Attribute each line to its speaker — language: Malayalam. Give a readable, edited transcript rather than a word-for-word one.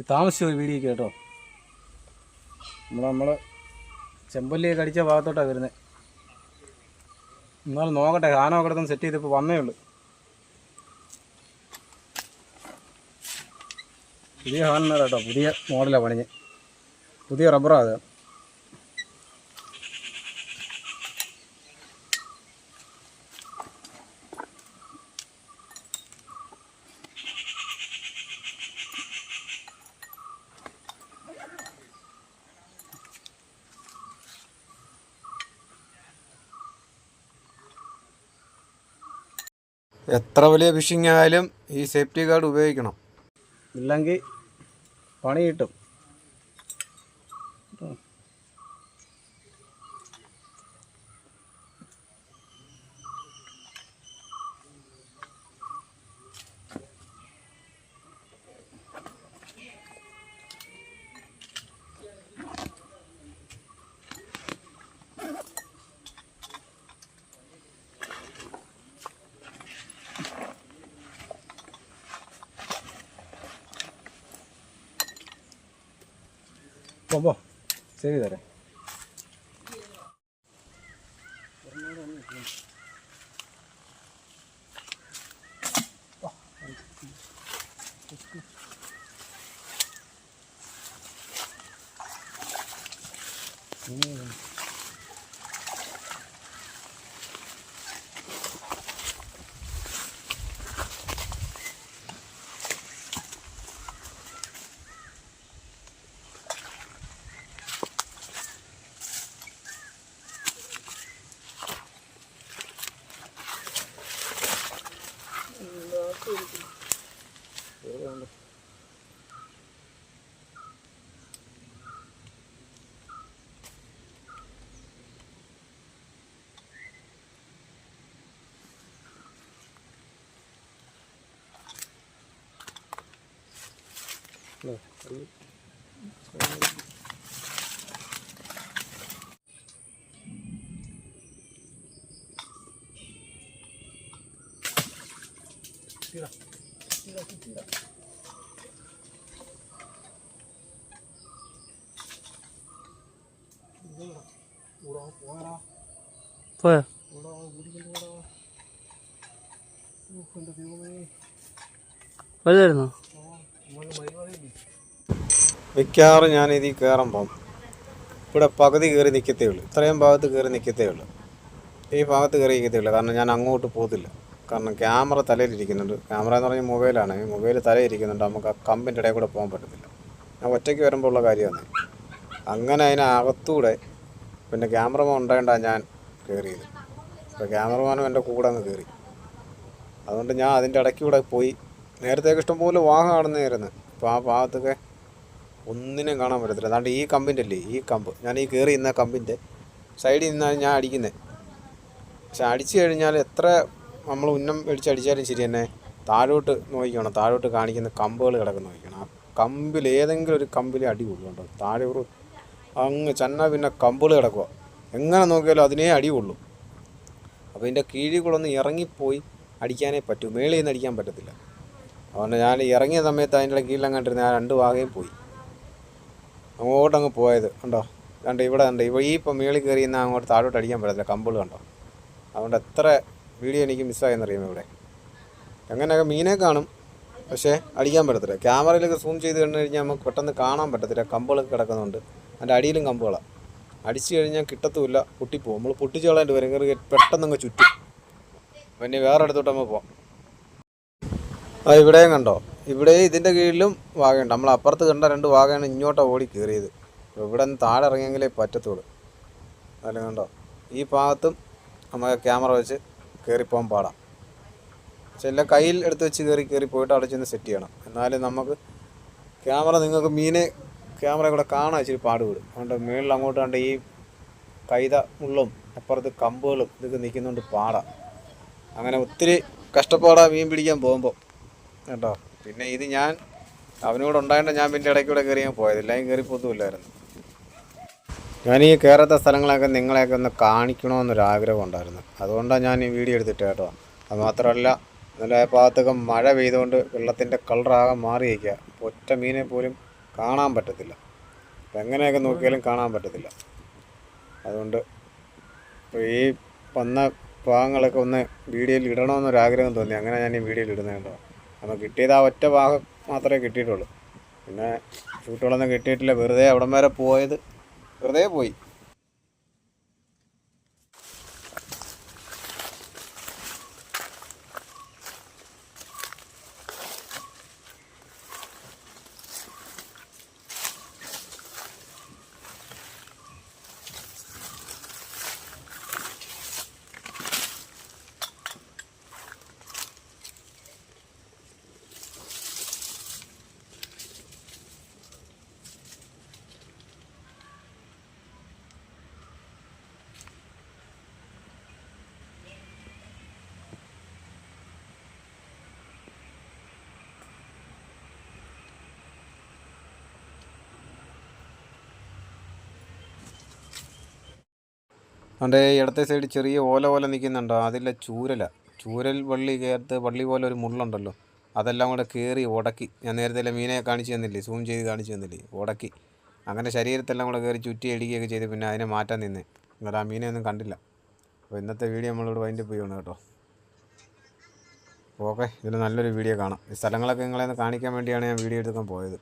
Speaker 1: താമസിച്ചു പോയി വീഡിയോ കേട്ടോ. നമ്മൾ ചെമ്പല്ലിയൊക്കെ അടിച്ച ഭാഗത്തോട്ടാണ് വരുന്നത്. എന്നാലും നോക്കട്ടെ, സാധനമൊക്കെ കിടന്ന് സെറ്റ് ചെയ്തിപ്പോൾ വന്നേ ഉള്ളൂ. പുതിയ സാധനം കേട്ടോ, പുതിയ മോഡലാണ് പണിഞ്ഞ്, പുതിയ റബ്ബറാണ് അത്. എത്ര വലിയ ഫിഷിംഗ് ആയാലും ഈ സേഫ്റ്റി ഗാർഡ് ഉപയോഗിക്കണം, ഇല്ലെങ്കിൽ പണി കിട്ടും. പോ ശരി തരാം. പോയോ? വലുതായിരുന്നോ? മിക്കവാറും ഞാനിതിൽ കയറുമ്പം ഇവിടെ പകുതി കയറി നിൽക്കത്തേ ഉള്ളൂ, ഇത്രയും ഭാഗത്ത് കയറി നിൽക്കത്തേ ഉള്ളൂ, ഈ ഭാഗത്ത് കയറി നിൽക്കത്തേ ഉള്ളൂ. കാരണം ഞാൻ അങ്ങോട്ട് പോകത്തില്ല. കാരണം ക്യാമറ തലയിലിരിക്കുന്നുണ്ട്. ക്യാമറ എന്ന് പറഞ്ഞാൽ മൊബൈലാണ്, മൊബൈൽ തലയിരിക്കുന്നുണ്ട്. നമുക്ക് ആ കമ്പിൻ്റെ ഇടയിൽ കൂടെ പോകാൻ പറ്റത്തില്ല. ഞാൻ ഒറ്റയ്ക്ക് വരുമ്പോൾ ഉള്ള കാര്യമാണ്. അങ്ങനെ അതിനകത്തൂടെ പിന്നെ ക്യാമറമാൻ ഉണ്ടായതുകൊണ്ടാണ് ഞാൻ കയറിയത്. അപ്പോൾ ക്യാമറമാനും എൻ്റെ കൂടെ അങ്ങ് കയറി. അതുകൊണ്ട് ഞാൻ അതിൻ്റെ ഇടയ്ക്കൂടെ പോയി. നേരത്തേക്ക് ഇഷ്ടംപോലെ വാഹനം കാണുന്നതായിരുന്നു. അപ്പോൾ ആ ഭാഗത്തൊക്കെ ഒന്നിനും കാണാൻ പറ്റത്തില്ല. അതുകൊണ്ട് ഈ കമ്പിൻ്റെ അല്ലേ, ഈ കമ്പ് ഞാൻ ഈ കയറി നിന്ന കമ്പിൻ്റെ സൈഡിൽ നിന്നാണ് ഞാൻ അടിക്കുന്നത്. പക്ഷെ അടിച്ചു കഴിഞ്ഞാൽ എത്ര നമ്മൾ ഉന്നം അടിച്ചാലും ശരി തന്നെ താഴോട്ട് നോക്കിക്കണം, താഴോട്ട് കാണിക്കുന്ന കമ്പുകൾ കിടക്കുന്ന നോക്കണം. ആ കമ്പിൽ ഏതെങ്കിലും ഒരു കമ്പിൽ അടി കൊള്ളുണ്ടോ, താഴെ ഒരു അങ്ങ് ചെന്നാൽ പിന്നെ കമ്പുകൾ കിടക്കുക, എങ്ങനെ നോക്കിയാലും അതിനേ അടി കൊള്ളു. അപ്പോൾ ഇതിൻ്റെ കീഴിൽ കൂടെ ഒന്ന് ഇറങ്ങിപ്പോയി അടിക്കാനേ പറ്റൂ, മേളിൽ നിന്ന് അടിക്കാൻ പറ്റത്തില്ല. അതുകൊണ്ട് ഞാൻ ഇറങ്ങിയ സമയത്ത് അതിൻ്റെ കീഴിലങ്ങാണ്ടിരുന്ന ആ രണ്ട് ഭാഗയും പോയി, അങ്ങോട്ടങ്ങ് പോയത് കണ്ടോ. കണ്ടോ ഇവിടെ കണ്ടോ, ഈ ഇപ്പം മേളിൽ കയറി എന്നാൽ അങ്ങോട്ട് താഴോട്ട് അടിക്കാൻ പറ്റത്തില്ല, കമ്പുകൾ കണ്ടോ. അതുകൊണ്ട് എത്ര വീഡിയോ എനിക്ക് മിസ്സായെന്നറിയാം. ഇവിടെ എങ്ങനെയൊക്കെ മീനെ കാണും, പക്ഷേ അടിക്കാൻ പറ്റത്തില്ല. ക്യാമറയിലൊക്കെ സൂം ചെയ്ത് കണ്ടു കഴിഞ്ഞാൽ നമുക്ക് പെട്ടെന്ന് കാണാൻ പറ്റത്തില്ല, കമ്പുകളൊക്കെ കിടക്കുന്നുണ്ട്. അതിൻ്റെ അടിയിലും കമ്പുകളാണ്. അടിച്ചു കഴിഞ്ഞാൽ കിട്ടത്തുമില്ല, പൊട്ടിപ്പോവും. നമ്മൾ പൊട്ടിച്ച് കളയേണ്ടി വരും, കയറി പെട്ടെന്നങ്ങ് ചുറ്റും. പിന്നെ വേറെ അടുത്തോട്ട് നമ്മൾ പോവാം. ആ ഇവിടെയും കണ്ടോ, ഇവിടെ ഇതിൻ്റെ കീഴിലും വാഗയുണ്ട്. നമ്മൾ അപ്പുറത്ത് കണ്ട രണ്ട് വാഗയാണ് ഇങ്ങോട്ടാണ് ഓടി കയറിയത്. ഇവിടെ നിന്ന് താഴെ ഇറങ്ങിയെങ്കിലേ പറ്റത്തുള്ളൂ. അതിൽ കണ്ടോ, ഈ ഭാഗത്തും നമുക്ക് ക്യാമറ വെച്ച് കയറിപ്പോകാൻ പാടാം. പക്ഷെ എല്ലാം കയ്യിൽ എടുത്ത് വെച്ച് കയറി പോയിട്ട് അവിടെ ചെന്ന് സെറ്റ് ചെയ്യണം. എന്നാലും നമുക്ക് ക്യാമറ നിങ്ങൾക്ക് മീനെ ക്യാമറ കൂടെ കാണാൻ ഇച്ചിരി പാടുപെടും. അതുകൊണ്ട് മുകളിൽ അങ്ങോട്ട് കണ്ട ഈ കൈത മുള്ളും അപ്പുറത്ത് കമ്പുകളും ഇതൊക്കെ നിൽക്കുന്നുണ്ട് പാടാം. അങ്ങനെ ഒത്തിരി കഷ്ടപ്പാടാണ് മീൻ പിടിക്കാൻ പോകുമ്പോൾ കേട്ടോ. പിന്നെ ഇത് ഞാൻ അവനോട് ഉണ്ടായതുകൊണ്ട് ഞാൻ പിന്നെ ഇടയ്ക്കൂടെ കയറി ഞാൻ പോയത്, ഇല്ലെങ്കിൽ കയറിപ്പോത്തുമില്ലായിരുന്നു. ഞാൻ ഈ കയറാത്ത സ്ഥലങ്ങളൊക്കെ നിങ്ങളെയൊക്കെ ഒന്ന് കാണിക്കണമെന്നൊരാഗ്രഹം ഉണ്ടായിരുന്നു. അതുകൊണ്ടാണ് ഞാൻ ഈ വീഡിയോ എടുത്തിട്ട് കേട്ടോ. അത് മാത്രമല്ല, നല്ല ഭാഗത്തൊക്കെ മഴ പെയ്തുകൊണ്ട് വെള്ളത്തിൻ്റെ കളറാകെ മാറിയിരിക്കുക. ഒറ്റ മീനെ പോലും കാണാൻ പറ്റത്തില്ല. അപ്പം എങ്ങനെയൊക്കെ നോക്കിയാലും കാണാൻ പറ്റത്തില്ല. അതുകൊണ്ട് ഇപ്പോൾ ഈ വന്ന ഭാഗങ്ങളൊക്കെ ഒന്ന് വീഡിയോയിൽ ഇടണമെന്നൊരാഗ്രഹം തോന്നി. അങ്ങനെ ഞാൻ ഈ വീഡിയോയിൽ ഇടുന്നത് കേട്ടോ. അപ്പോൾ കിട്ടിയത് ആ ഒറ്റ ഭാഗം മാത്രമേ കിട്ടിയിട്ടുള്ളൂ. പിന്നെ ഷൂട്ടുകളൊന്നും കിട്ടിയിട്ടില്ല. വെറുതെ അവിടം വരെ പോയത് വെറുതെ പോയി. അതുകൊണ്ട് ഇടത്തെ സൈഡ് ചെറിയ ഓല പോലെ നിൽക്കുന്നുണ്ടോ? അതിലെ ചൂരൽ വള്ളി പോലെ ഒരു മുള്ളുണ്ടല്ലോ, അതെല്ലാം കൂടെ കയറി ഉടക്കി. ഞാൻ നേരത്തെ മീനെ കാണിച്ചു തന്നില്ലേ, സൂം ചെയ്ത് കാണിച്ചു തന്നില്ലേ, ഉടക്കി. അങ്ങനെ ശരീരത്തെല്ലാം കൂടെ കയറി ചുറ്റി അടിക്കുകയൊക്കെ ചെയ്ത് പിന്നെ അതിനെ മാറ്റാൻ നിന്നേ. എന്നിട്ട് ആ മീനെ ഒന്നും കണ്ടില്ല. അപ്പോൾ ഇന്നത്തെ വീഡിയോ നമ്മളിവിടെ വൈൻഡപ്പ് ചെയ്യണം കേട്ടോ. ഓക്കെ, ഇതിൽ നല്ലൊരു വീഡിയോ കാണാം. ഈ സ്ഥലങ്ങളൊക്കെ നിങ്ങളെ ഒന്ന് കാണിക്കാൻ വേണ്ടിയാണ് ഞാൻ വീഡിയോ എടുക്കാൻ പോയത്.